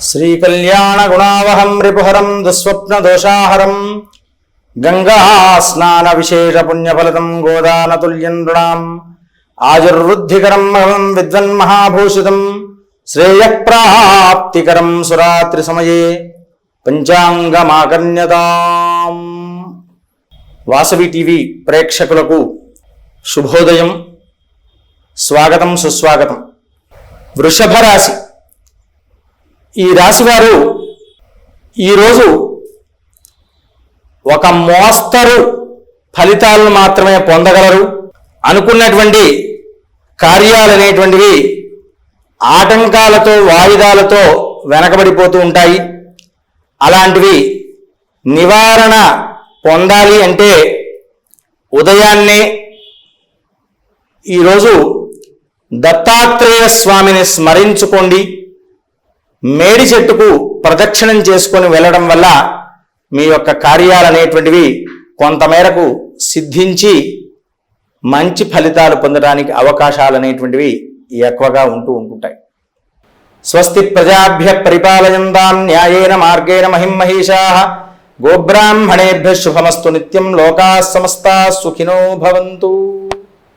శ్రీకళ్యాణ గుణావహం రిపుహరం దుస్వప్నదోషాహరం గంగా స్నాన విశేష పుణ్యఫలదం గోదానతుల్యం నృణాం ఆయుర్వృద్ధికరం మహం విద్వన్మహాభూషితం శ్రేయప్రాప్తికరం సురాత్రి సమయే పంచాంగమాకర్ణ్యతాం. వాసవి టీవీ ప్రేక్షకులకు శుభోదయం, స్వాగతం సుస్వాగతం. వృషభ రాశి. ఈ రాశివారు ఈరోజు ఒక మోస్తరు ఫలితాలను మాత్రమే పొందగలరు. అనుకున్నటువంటి కార్యాలనేటువంటివి ఆటంకాలతో వాయిదాలతో వెనకబడిపోతూ ఉంటాయి. అలాంటివి నివారణ పొందాలి అంటే ఉదయాన్నే ఈరోజు దత్తాత్రేయ స్వామిని స్మరించుకోండి. మేడి చెట్టుకు ప్రదక్షిణం చేసుకొని వెళ్ళడం వల్ల మీ యొక్క కార్యాలనేటువంటివి కొంతమేరకు సిద్ధించి మంచి ఫలితాలు పొందడానికి అవకాశాలు అనేటువంటివి ఎక్కువగా ఉంటుంటాయి. స్వస్తి ప్రజాభ్య పరిపాలయంతాం న్యాయేన మార్గేణ మహిమహీషాః గోబ్రాహ్మణేభ్యః శుభమస్తు నిత్యం లోకాః సమస్తాః సుఖినో భవంతు.